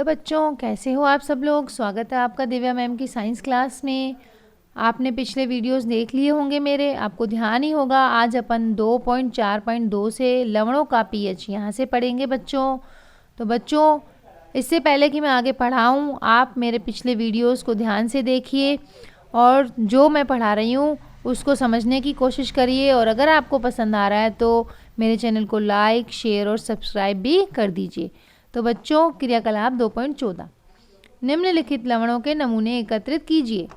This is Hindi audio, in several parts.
बच्चों, कैसे हो आप सब लोग। स्वागत है आपका दिव्या मैम की साइंस क्लास में। आपने पिछले वीडियोस देख लिए होंगे मेरे, आपको ध्यान ही होगा। आज अपन 2.4.2 से लवणों का पीएच यहाँ से पढ़ेंगे बच्चों। तो बच्चों, इससे पहले कि मैं आगे पढ़ाऊँ, आप मेरे पिछले वीडियोस को ध्यान से देखिए और जो मैं पढ़ा रही हूँ उसको समझने की कोशिश करिए। और अगर आपको पसंद आ रहा है तो मेरे चैनल को लाइक, शेयर और सब्सक्राइब भी कर दीजिए। तो बच्चों, क्रियाकलाप 2.14, निम्नलिखित लवणों के नमूने एकत्रित कीजिए।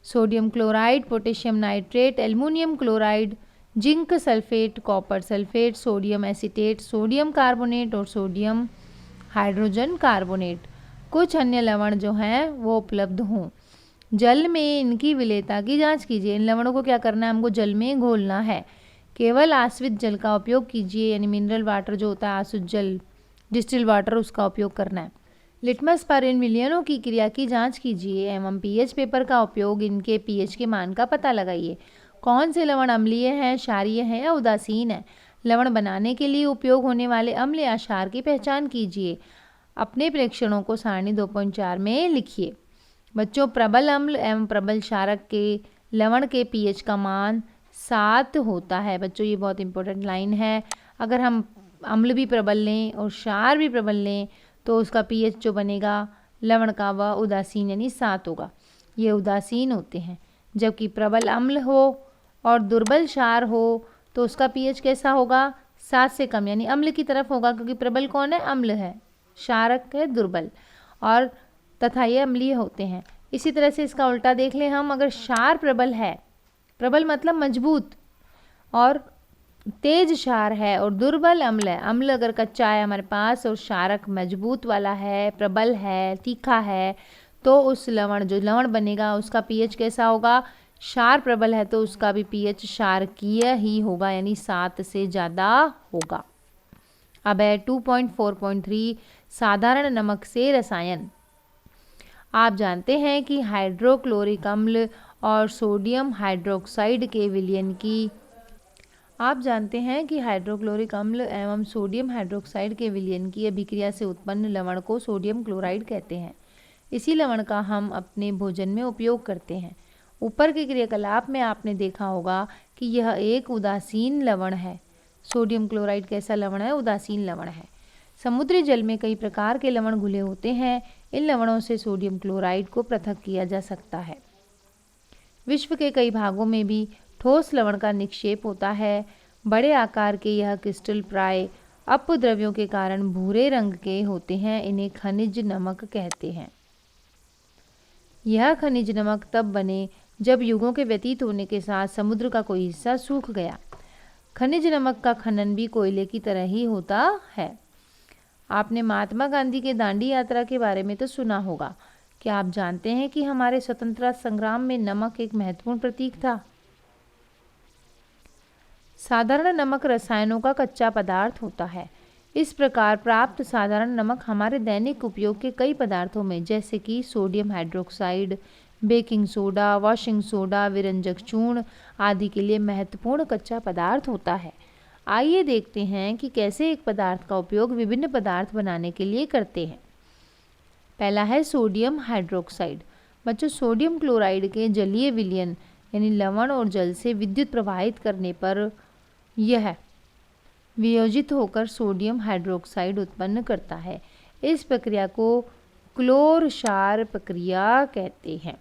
Sodium chloride, potassium nitrate, aluminium chloride, zinc sulphate, copper sulphate, sodium acetate, sodium carbonate और सोडियम हाइड्रोजन कार्बोनेट। कुछ अन्य लवण जो हैं वो उपलब्ध हों। जल में इनकी विलेयता की जांच कीजिए। इन लवणों को क्या करना है, हमको जल में घोलना है। केवल आश्रित जल का उपयोग कीजिए, यानी मिनरल वाटर जो होता है, आश्रित जल, डिस्टिल वाटर, उसका उपयोग करना है। लिटमस पर इन विलयनों की क्रिया की जांच कीजिए एवं पीएच पेपर का उपयोग इनके पीएच के मान का पता लगाइए। कौन से लवण अम्लीय हैं, क्षारीय हैं या उदासीन हैं। लवण बनाने के लिए उपयोग होने वाले अम्ल या क्षार की पहचान कीजिए। अपने प्रेक्षणों को सारणी 2.4 में लिखिए। बच्चों, प्रबल अम्ल एवं प्रबल क्षारक के लवण के पीएच का मान 7 होता है। बच्चों, ये बहुत इंपॉर्टेंट लाइन है। अगर हम अम्ल भी प्रबल लें और क्षार भी प्रबल लें तो उसका पीएच जो बनेगा लवण का वह उदासीन यानी 7 होगा। ये उदासीन होते हैं। जबकि प्रबल अम्ल हो और दुर्बल क्षार हो तो उसका पीएच कैसा होगा, 7 से कम, यानी अम्ल की तरफ होगा, क्योंकि प्रबल कौन है, अम्ल है, क्षारक है दुर्बल, और तथा ये अम्लीय होते हैं। इसी तरह से इसका उल्टा देख लें हम, अगर क्षार प्रबल है, प्रबल मतलब मजबूत और तेज क्षार है, और दुर्बल अम्ल है, अम्ल अगर कच्चा है हमारे पास और क्षारक मजबूत वाला है, प्रबल है, तीखा है, तो उस लवण जो लवण बनेगा उसका पीएच कैसा होगा, क्षार प्रबल है तो उसका भी पीएच क्षारकीय ही होगा, यानी 7 से ज़्यादा होगा। अब है 2.4.3 साधारण नमक से रसायन। आप जानते हैं कि हाइड्रोक्लोरिक अम्ल और सोडियम हाइड्रोक्साइड के विलयन की हाइड्रोक्लोरिक अम्ल एवं सोडियम हाइड्रोक्साइड के विलयन की अभिक्रिया से उत्पन्न लवण को सोडियम क्लोराइड कहते हैं। इसी लवण का हम अपने भोजन में उपयोग करते हैं। ऊपर के क्रियाकलाप में आपने देखा होगा कि यह एक उदासीन लवण है। सोडियम क्लोराइड कैसा लवण है, उदासीन लवण है। समुद्री जल में कई प्रकार के लवण घुले होते हैं। इन लवणों से सोडियम क्लोराइड को पृथक किया जा सकता है। विश्व के कई भागों में भी ठोस लवण का निक्षेप होता है। बड़े आकार के यह क्रिस्टल प्राय अपद्रव्यों के कारण भूरे रंग के होते हैं। इन्हें खनिज नमक कहते हैं। यह खनिज नमक तब बने जब युगों के व्यतीत होने के साथ समुद्र का कोई हिस्सा सूख गया। खनिज नमक का खनन भी कोयले की तरह ही होता है। आपने महात्मा गांधी के दांडी यात्रा के बारे में तो सुना होगा। क्या आप जानते हैं कि हमारे स्वतंत्रता संग्राम में नमक एक महत्वपूर्ण प्रतीक था। साधारण नमक रसायनों का कच्चा पदार्थ होता है। इस प्रकार प्राप्त साधारण नमक हमारे दैनिक उपयोग के कई पदार्थों में, जैसे कि sodium hydroxide, baking soda, washing soda, विरंजक चूर्ण आदि के लिए महत्वपूर्ण कच्चा पदार्थ होता है। आइए देखते हैं कि कैसे एक पदार्थ का उपयोग विभिन्न पदार्थ बनाने के लिए करते हैं। पहला है सोडियम हाइड्रोक्साइड। बच्चों, सोडियम क्लोराइड के जलीय विलयन यानी लवण और जल से विद्युत प्रवाहित करने पर यह वियोजित होकर सोडियम हाइड्रोक्साइड उत्पन्न करता है। इस प्रक्रिया को क्लोर क्षार प्रक्रिया कहते हैं।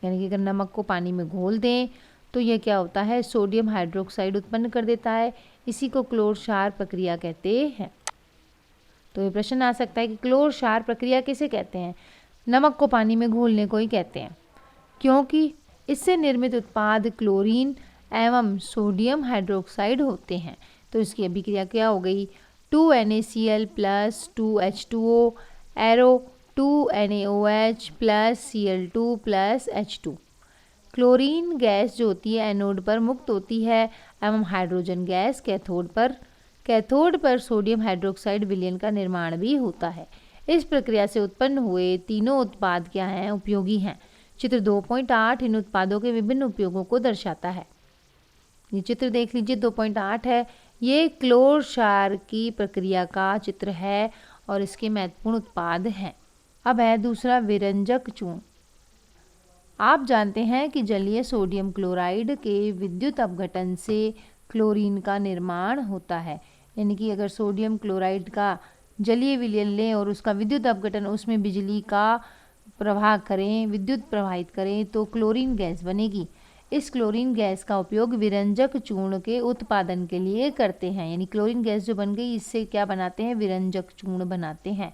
यानी कि अगर नमक को पानी में घोल दें तो यह क्या होता है, सोडियम हाइड्रोक्साइड उत्पन्न कर देता है। इसी को क्लोर क्षार प्रक्रिया कहते हैं। तो ये प्रश्न आ सकता है कि क्लोर क्षार प्रक्रिया किसे कहते हैं। नमक को पानी में घोलने को ही कहते हैं, क्योंकि इससे निर्मित उत्पाद क्लोरीन एवं सोडियम हाइड्रोक्साइड होते हैं। तो इसकी अभिक्रिया क्या हो गई, 2NaCl plus 2H2O arrow 2NaOH plus Cl2 plus H2। Chlorine gas जो होती है एनोड पर मुक्त होती है एवं हाइड्रोजन गैस कैथोड पर सोडियम हाइड्रोक्साइड विलयन का निर्माण भी होता है। इस प्रक्रिया से उत्पन्न हुए तीनों उत्पाद क्या हैं, उपयोगी हैं। चित्र 2.8 इन उत्पादों के विभिन्न उपयोगों को दर्शाता है। ये चित्र देख लीजिए, 2.8 है। ये क्लोर क्षार की प्रक्रिया का चित्र है और इसके महत्वपूर्ण उत्पाद हैं। अब है दूसरा विरंजक चूर्ण। आप जानते हैं कि जलीय सोडियम क्लोराइड के विद्युत अपघटन से क्लोरीन का निर्माण होता है। यानी कि अगर सोडियम क्लोराइड का जलीय विलयन लें और उसका विद्युत अपघटन, उसमें बिजली का प्रवाह करें, विद्युत प्रवाहित करें, तो क्लोरीन गैस बनेगी। इस क्लोरीन गैस का उपयोग विरंजक चूर्ण के उत्पादन के लिए करते हैं। यानी क्लोरीन गैस जो बन गई, इससे क्या बनाते हैं? विरंजक चूर्ण बनाते हैं।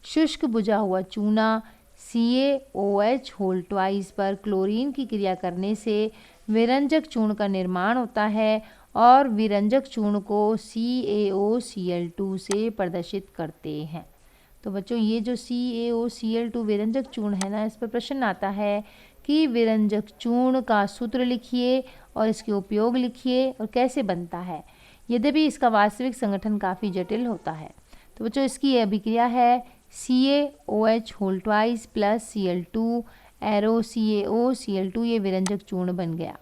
शुष्क बुझा हुआ चूना CaOH होल ट्वाइस पर क्लोरीन की क्रिया करने से विरंजक चूर्ण का निर्माण होता है और विरंजक चूर्ण को CaOCl2 से प्रदर्शित करते हैं। तो बच्चों, ये जो CaOCl2 विरंजक चूर्ण है ना, इस पर प्रश्न आता है कि विरंजक चूर्ण का सूत्र लिखिए और इसके उपयोग लिखिए और कैसे बनता है। यद्यपि इसका वास्तविक संगठन काफ़ी जटिल होता है। तो बच्चों, इसकी यह अभिक्रिया है CaOH whole twice plus Cl2 arrow CaOCl2, ये विरंजक चूर्ण बन गया।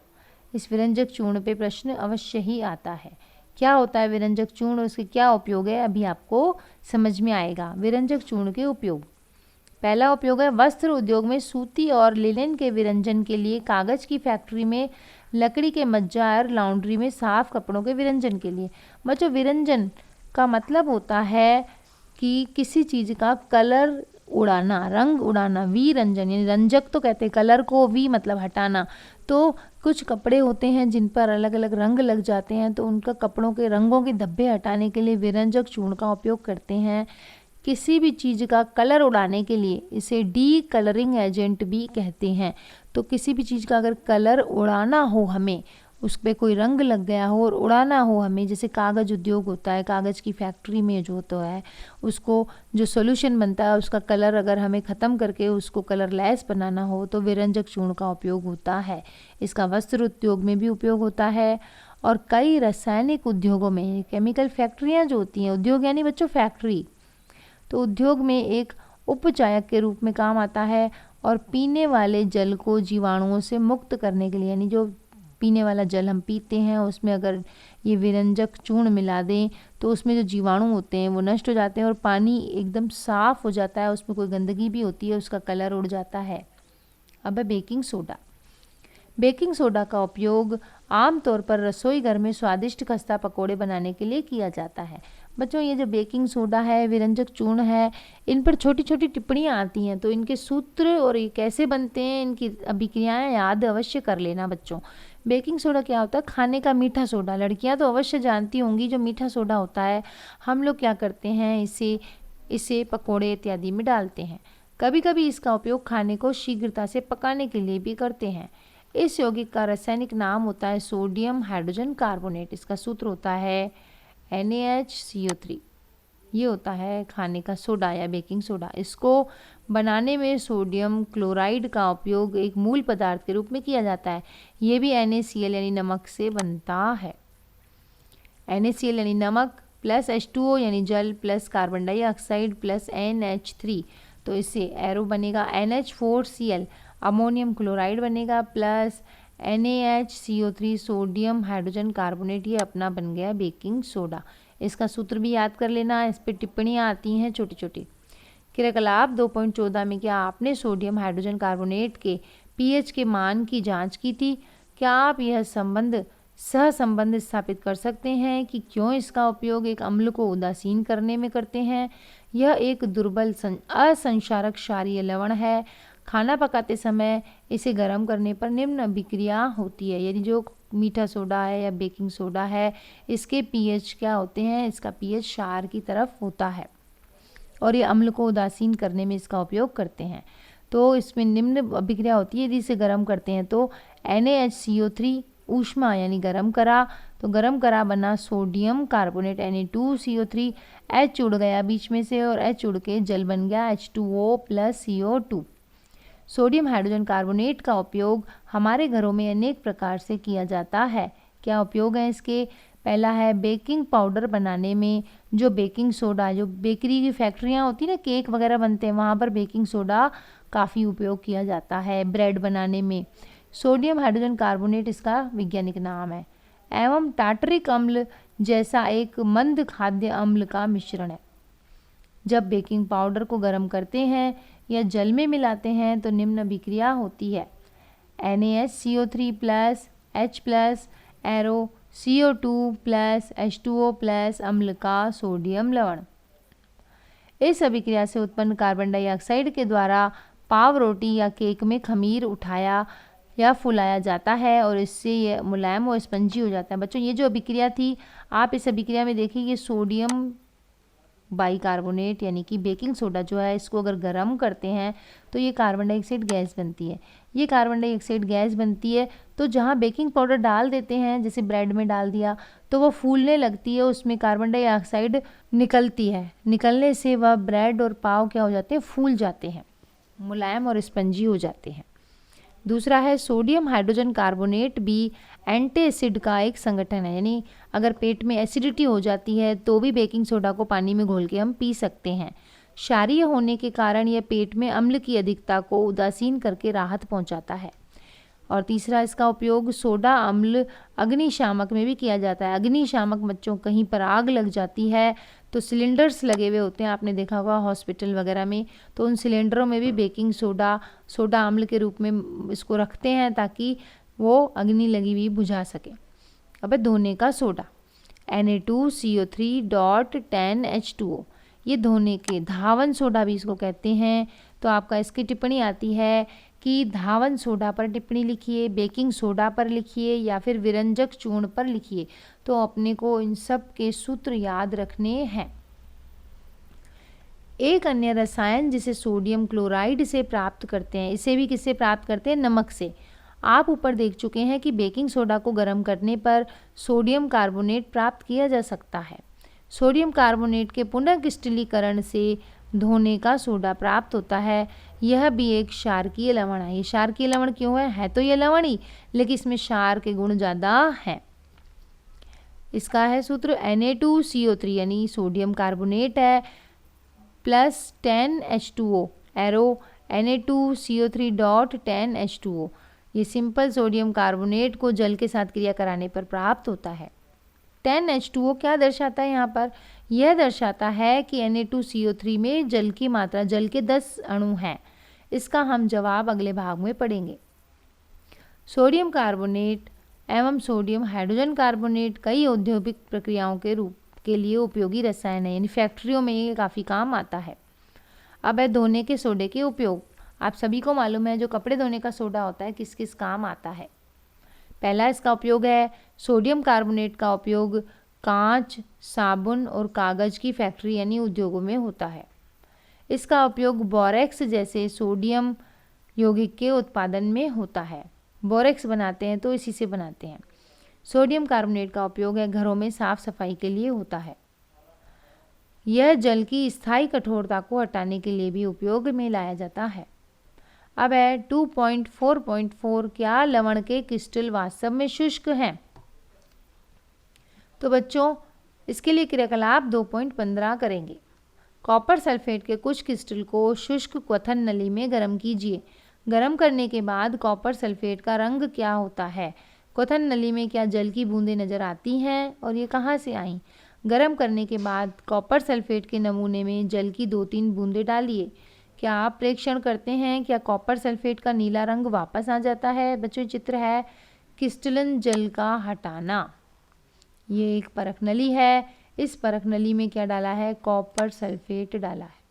इस विरंजक चूर्ण पे प्रश्न अवश्य ही आता है। क्या होता है विरंजक चूर्ण और उसके क्या उपयोग है, अभी आपको समझ में आएगा। विरंजक चूर्ण के उपयोग। पहला उपयोग है वस्त्र उद्योग में सूती और लिनन के विरंजन के लिए, कागज की फैक्ट्री में लकड़ी के मज्जा और लॉन्ड्री में साफ कपड़ों के विरंजन के लिए। बच्चों, विरंजन का मतलब होता है कि किसी चीज़ का कलर उड़ाना, रंग उड़ाना। विरंजन यानी रंजक तो कहते हैं कलर को, वी मतलब हटाना। तो कुछ कपड़े होते हैं जिन पर अलग अलग रंग लग जाते हैं, तो उनका कपड़ों के रंगों के धब्बे हटाने के लिए विरंजक चूर्ण का उपयोग करते हैं। किसी भी चीज़ का कलर उड़ाने के लिए इसे डी कलरिंग एजेंट भी कहते हैं। तो किसी भी चीज़ का अगर कलर उड़ाना हो हमें, उस पर कोई रंग लग गया हो और उड़ाना हो हमें, जैसे कागज़ उद्योग होता है, कागज़ की फैक्ट्री में जो होता है, उसको जो सोल्यूशन बनता है उसका कलर अगर हमें ख़त्म करके उसको कलर लेस बनाना हो तो विरंजक चूर्ण का उपयोग होता है। इसका वस्त्र उद्योग में भी उपयोग होता है और कई रासायनिक उद्योगों में, केमिकल फैक्ट्रियाँ जो होती हैं, उद्योग यानी बच्चों फैक्ट्री, तो उद्योग में एक उपचायक के रूप में काम आता है और पीने वाले जल को जीवाणुओं से मुक्त करने के लिए, यानी जो पीने वाला जल हम पीते हैं उसमें अगर ये विरंजक चूर्ण मिला दें तो उसमें जो जीवाणु होते हैं वो नष्ट हो जाते हैं और पानी एकदम साफ हो जाता है, उसमें कोई गंदगी भी होती है, उसका कलर उड़ जाता है। अब है बेकिंग सोडा। बेकिंग सोडा का उपयोग आमतौर पर रसोई घर में स्वादिष्ट खस्ता पकोड़े बनाने के लिए किया जाता है। बच्चों, ये जो बेकिंग सोडा है, विरंजक चूर्ण है, इन पर छोटी छोटी टिप्पणियाँ आती हैं, तो इनके सूत्र और ये कैसे बनते हैं, इनकी अभिक्रियाएं याद अवश्य कर लेना बच्चों। बेकिंग सोडा क्या होता है? खाने का मीठा सोडा। लड़कियां तो अवश्य जानती होंगी, जो मीठा सोडा होता है हम लोग क्या करते हैं, इसे पकोड़े इत्यादि में डालते हैं। कभी कभी इसका उपयोग खाने को शीघ्रता से पकाने के लिए भी करते हैं। इस यौगिक का रासायनिक नाम होता है सोडियम हाइड्रोजन कार्बोनेट। इसका सूत्र होता है NaHCO3। ये होता है खाने का सोडा या बेकिंग सोडा। इसको बनाने में सोडियम क्लोराइड का उपयोग एक मूल पदार्थ के रूप में किया जाता है। ये भी NaCl यानी नमक से बनता है। NaCl यानी नमक प्लस H2O यानी जल plus carbon dioxide plus NH3, तो इससे एरो बनेगा NH4Cl, अमोनियम क्लोराइड बनेगा plus NaHCO3 sodium hydrogen carbonate. ये अपना बन गया बेकिंग सोडा। इसका सूत्र भी याद कर लेना, इस पर टिप्पणियाँ आती हैं छोटी छोटी। क्रियाकलाप 2.14 में क्या आपने सोडियम हाइड्रोजन कार्बोनेट के pH के मान की जांच की थी? क्या आप यह सहसंबंध स्थापित कर सकते हैं कि क्यों इसका उपयोग एक अम्ल को उदासीन करने में करते हैं? यह एक दुर्बल असंक्षारक क्षारीय लवण है। खाना पकाते समय इसे गर्म करने पर निम्न अभिक्रिया होती है। यानी जो मीठा सोडा है या बेकिंग सोडा है, इसके pH क्या होते हैं? इसका pH क्षार की तरफ होता है और ये अम्ल को उदासीन करने में इसका उपयोग करते हैं। तो इसमें निम्न अभिक्रिया होती है। यदि इसे गर्म करते हैं तो NaHCO3 ऊष्मा यानी गर्म करा, तो गर्म करा बना सोडियम कार्बोनेट Na2CO3, H उड़ गया बीच में से और H उड़ के जल बन गया H2O plus CO2। Sodium hydrogen carbonate का उपयोग हमारे घरों में अनेक प्रकार से किया जाता है। क्या उपयोग है इसके? पहला है बेकिंग पाउडर बनाने में। जो बेकिंग सोडा, जो बेकरी की फैक्ट्रियाँ होती है ना, केक वगैरह बनते हैं, वहाँ पर बेकिंग सोडा काफ़ी उपयोग किया जाता है। ब्रेड बनाने में सोडियम हाइड्रोजन कार्बोनेट इसका वैज्ञानिक नाम है। एवं टार्टरिक अम्ल जैसा एक मंद खाद्य अम्ल का मिश्रण है। जब बेकिंग पाउडर को गर्म करते हैं या जल में मिलाते हैं तो निम्न अभिक्रिया होती है। NaHCO3 plus H plus arrow CO2 plus H2O plus अम्ल का सोडियम लवण। इस अभिक्रिया से उत्पन्न कार्बन डाइऑक्साइड के द्वारा पाव रोटी या केक में खमीर उठाया या फुलाया जाता है और इससे ये मुलायम और स्पंजी हो जाता है। बच्चों ये जो अभिक्रिया थी, आप इस अभिक्रिया में देखिए ये सोडियम बाइकार्बोनेट यानी कि बेकिंग सोडा जो है, इसको अगर गर्म करते हैं तो ये कार्बन डाइऑक्साइड गैस बनती है। ये कार्बन डाइऑक्साइड गैस बनती है तो जहाँ बेकिंग पाउडर डाल देते हैं, जैसे ब्रेड में डाल दिया, तो वो फूलने लगती है, उसमें कार्बन डाइऑक्साइड निकलती है। निकलने से वह ब्रेड और पाव क्या हो जाते हैं, फूल जाते हैं, मुलायम और स्पंजी हो जाते हैं। दूसरा है सोडियम हाइड्रोजन कार्बोनेट भी एंटी एसिड का एक संगठन है, यानी अगर पेट में एसिडिटी हो जाती है तो भी बेकिंग सोडा को पानी में घोल के हम पी सकते हैं। क्षारीय होने के कारण यह पेट में अम्ल की अधिकता को उदासीन करके राहत पहुंचाता है। और तीसरा, इसका उपयोग सोडा अम्ल अग्निशामक में भी किया जाता है। अग्निशामक बच्चों, कहीं पर आग लग जाती है तो सिलेंडर्स लगे हुए होते हैं, आपने देखा होगा हॉस्पिटल वगैरह में, तो उन सिलेंडरों में भी बेकिंग सोडा अम्ल के रूप में इसको रखते हैं ताकि वो अग्नि लगी हुई बुझा सके। अब धोने का सोडा Na2CO3.10H2O, ये धोने के धावन सोडा भी इसको कहते हैं। तो आपका इसकी टिप्पणी आती है कि धावन सोडा पर टिप्पणी लिखिए, बेकिंग सोडा पर लिखिए या फिर विरंजक चूर्ण पर लिखिए। तो अपने को इन सब के सूत्र याद रखने हैं। एक अन्य रसायन जिसे सोडियम क्लोराइड से प्राप्त करते हैं, इसे भी किससे प्राप्त करते हैं, नमक से। आप ऊपर देख चुके हैं कि बेकिंग सोडा को गर्म करने पर सोडियम कार्बोनेट प्राप्त किया जा सकता है। सोडियम कार्बोनेट के पुनः क्रिस्टलीकरण से धोने का सोडा प्राप्त होता है। यह भी एक क्षारकीय लवण है। ये क्षारकीय लवण क्यों है तो ये लवण ही, लेकिन इसमें क्षार के गुण ज़्यादा हैं। इसका है सूत्र Na2CO3 यानी सोडियम कार्बोनेट है प्लस 10H2O एरो Na2CO3.10H2O। ये सिंपल सोडियम कार्बोनेट को जल के साथ क्रिया कराने पर प्राप्त होता है। 10H2O क्या दर्शाता है यहाँ पर, यह दर्शाता है कि Na2CO3 में जल की मात्रा, जल के 10 अणु हैं। इसका हम जवाब अगले भाग में पढ़ेंगे। सोडियम कार्बोनेट एवं सोडियम हाइड्रोजन कार्बोनेट कई औद्योगिक प्रक्रियाओं के लिए उपयोगी रसायन है, यानी फैक्ट्रियों में ये काफ़ी काम आता है। अब है धोने के सोडे के उपयोग। आप सभी को मालूम है जो कपड़े धोने का सोडा होता है किस किस काम आता है। पहला इसका उपयोग है सोडियम कार्बोनेट का उपयोग कांच, साबुन और कागज़ की फैक्ट्री यानी उद्योगों में होता है। इसका उपयोग बोरेक्स जैसे सोडियम यौगिक के उत्पादन में होता है। बोरेक्स बनाते हैं तो इसी से बनाते हैं। सोडियम कार्बोनेट का उपयोग है घरों में साफ सफाई के लिए होता है। यह जल की स्थायी कठोरता को हटाने के लिए भी उपयोग में लाया जाता है। अब है 2.4.4 क्या लवण के क्रिस्टल वास्तव में शुष्क हैं। तो बच्चों इसके लिए क्रियाकलाप 2.15 करेंगे। कॉपर सल्फेट के कुछ क्रिस्टल को शुष्क क्वथन नली में गर्म कीजिए। गर्म करने के बाद कॉपर सल्फेट का रंग क्या होता है। क्वथन नली में क्या जल की बूंदें नजर आती हैं और ये कहाँ से आई। गर्म करने के बाद कॉपर सल्फेट के नमूने में जल की 2-3 बूंदें डालिए। क्या आप प्रेक्षण करते हैं क्या कॉपर सल्फेट का नीला रंग वापस आ जाता है। बच्चों चित्र है क्रिस्टलन जल का हटाना। ये एक परख नली है। इस परख नली में क्या डाला है, कॉपर सल्फेट डाला है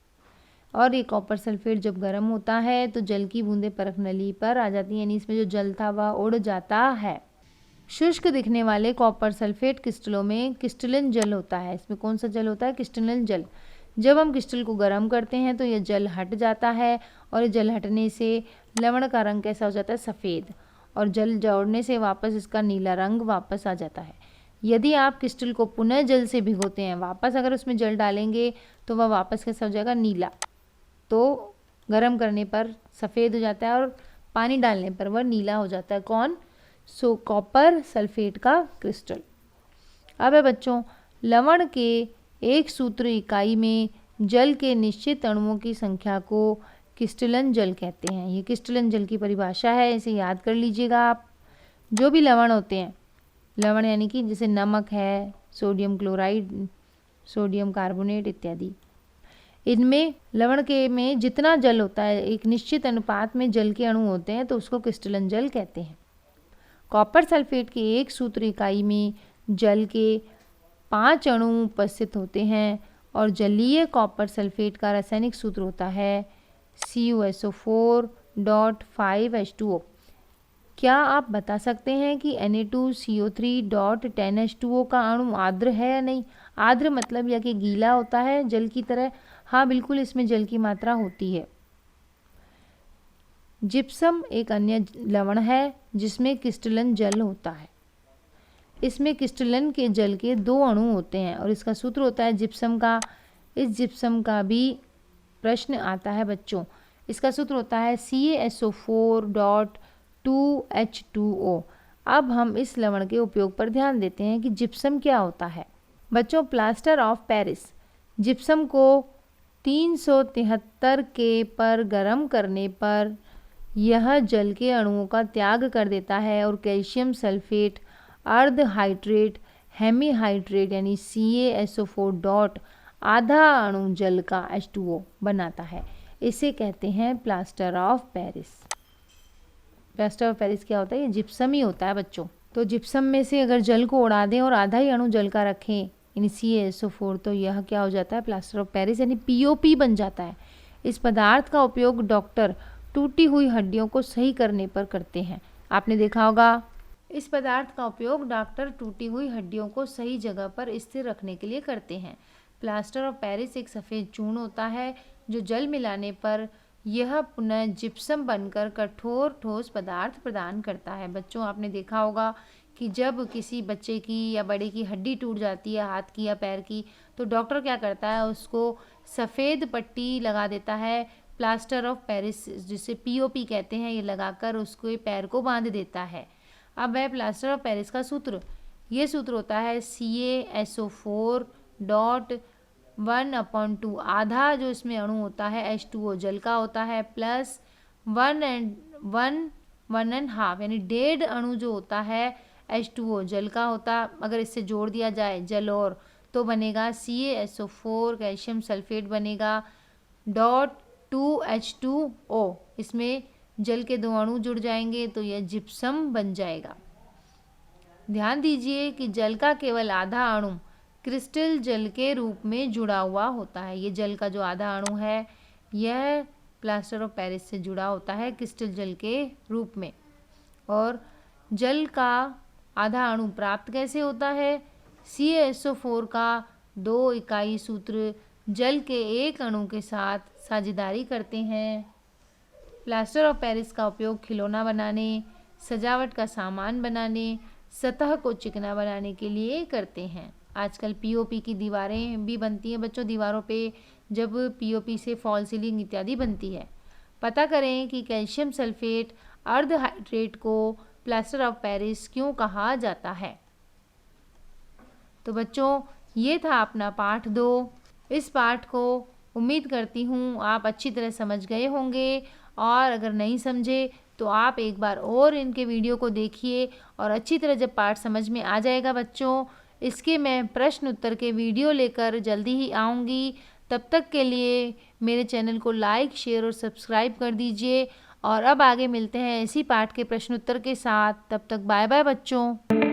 और ये कॉपर सल्फेट जब गर्म होता है तो जल की बूंदें परख नली पर आ जाती हैं, यानी इसमें जो जल था वह उड़ जाता है। शुष्क दिखने वाले कॉपर सल्फेट क्रिस्टलों में क्रिस्टलन जल होता है। इसमें कौन सा जल होता है, क्रिस्टलन जल। जब हम क्रिस्टल को गर्म करते हैं तो यह जल हट जाता है और ये जल हटने से लवण का रंग कैसा हो जाता है, सफ़ेद, और जल जोड़ने से वापस इसका नीला रंग वापस आ जाता है। यदि आप क्रिस्टल को पुनः जल से भिगोते हैं, वापस अगर उसमें जल डालेंगे तो वह वापस कैसा हो जाएगा, नीला। तो गर्म करने पर सफ़ेद हो जाता है और पानी डालने पर वह नीला हो जाता है। कौन, कॉपर सल्फेट का क्रिस्टल। अब है बच्चों लवण के एक सूत्र इकाई में जल के निश्चित अणुओं की संख्या को क्रिस्टलन जल कहते हैं। ये क्रिस्टलन जल की परिभाषा है, इसे याद कर लीजिएगा आप। जो भी लवण होते हैं, लवण यानी कि जैसे नमक है, सोडियम क्लोराइड, सोडियम कार्बोनेट इत्यादि, इनमें लवण के में जितना जल होता है, एक निश्चित अनुपात में जल के अणु होते हैं, तो उसको क्रिस्टलन जल कहते हैं। कॉपर सल्फेट की एक सूत्र इकाई में जल के 5 अणु उपस्थित होते हैं और जलीय कॉपर सल्फेट का रासायनिक सूत्र होता है CuSO4.5H2O। क्या आप बता सकते हैं कि Na2CO3.10H2O का अणु आर्द्र है या नहीं? आर्द्र मतलब या कि गीला होता है जल की तरह? हाँ बिल्कुल, इसमें जल की मात्रा होती है। जिप्सम एक अन्य लवण है जिसमें क्रिस्टलन जल होता है। इसमें क्रिस्टलन के जल के 2 अणु होते हैं और इसका सूत्र होता है जिप्सम का। इस जिप्सम का भी प्रश्न आता है बच्चों। इसका सूत्र होता है CaSO4.2H2O। अब हम इस लवण के उपयोग पर ध्यान देते हैं कि जिप्सम क्या होता है। बच्चों, प्लास्टर ऑफ पेरिस जिप्सम को 373 के पर गर्म करने पर यह जल के अणुओं का त्याग कर देता है और कैल्शियम सल्फेट अर्ध हाइड्रेट हेमीहाइड्रेट यानी CaSO4 आधा अणु जल का H2O बनाता है। इसे कहते हैं plaster of Paris. Plaster of Paris क्या होता है? ये जिप्सम ही होता है बच्चों। तो जिप्सम में से अगर जल को उड़ा दें और आधा ही अणु जल का रखें यानी CaSO4, तो यह क्या हो जाता है? प्लास्टर ऑफ पेरिस यानी POP बन जाता है। इस पदार्थ का उपयोग डॉक्टर टूटी हुई हड्डियों को सही करने पर करते हैं। आपने देखा होगा, इस पदार्थ का उपयोग डॉक्टर टूटी हुई हड्डियों को सही जगह पर स्थिर रखने के लिए करते हैं। प्लास्टर ऑफ पेरिस एक सफ़ेद चूर्ण होता है जो जल मिलाने पर यह पुनः जिप्सम बनकर कठोर ठोस पदार्थ प्रदान करता है। बच्चों, आपने देखा होगा कि जब किसी बच्चे की या बड़े की हड्डी टूट जाती है, हाथ की या पैर की, तो डॉक्टर क्या करता है? उसको सफ़ेद पट्टी लगा देता है, प्लास्टर ऑफ पेरिस जिसे POP कहते हैं, ये लगाकर उसको पैर को बांध देता है। अब है प्लास्टर ऑफ पेरिस का सूत्र। ये सूत्र होता है CaSO4.1/2 आधा जो इसमें अणु होता है H2O जल का होता है प्लस 1.5 यानी 1.5 अणु जो होता है H2O जल का होता। अगर इससे जोड़ दिया जाए जल और, तो बनेगा CaSO4 कैल्शियम सल्फेट बनेगा .2H2O। इसमें जल के 2 अणु जुड़ जाएंगे तो यह जिप्सम बन जाएगा। ध्यान दीजिए कि जल का केवल आधा अणु क्रिस्टल जल के रूप में जुड़ा हुआ होता है। ये जल का जो आधा अणु है यह प्लास्टर ऑफ पेरिस से जुड़ा होता है क्रिस्टल जल के रूप में। और जल का आधा अणु प्राप्त कैसे होता है? CaSO4 का 2 इकाई सूत्र जल के 1 अणु के साथ साझेदारी करते हैं। प्लास्टर ऑफ पेरिस का उपयोग खिलौना बनाने, सजावट का सामान बनाने, सतह को चिकना बनाने के लिए करते हैं। आजकल POP की दीवारें भी बनती हैं बच्चों। दीवारों पे जब POP से फॉल सीलिंग इत्यादि बनती है। पता करें कि कैल्शियम सल्फेट अर्ध हाइड्रेट को प्लास्टर ऑफ पेरिस क्यों कहा जाता है। तो बच्चों, ये था अपना पाठ 2। इस पाठ को उम्मीद करती हूँ आप अच्छी तरह समझ गए होंगे, और अगर नहीं समझे तो आप एक बार और इनके वीडियो को देखिए और अच्छी तरह जब पाठ समझ में आ जाएगा बच्चों, इसके मैं प्रश्न उत्तर के वीडियो लेकर जल्दी ही आऊँगी। तब तक के लिए मेरे चैनल को लाइक, शेयर और सब्सक्राइब कर दीजिए। और अब आगे मिलते हैं इसी पाठ के प्रश्न उत्तर के साथ। तब तक बाय बाय बच्चों।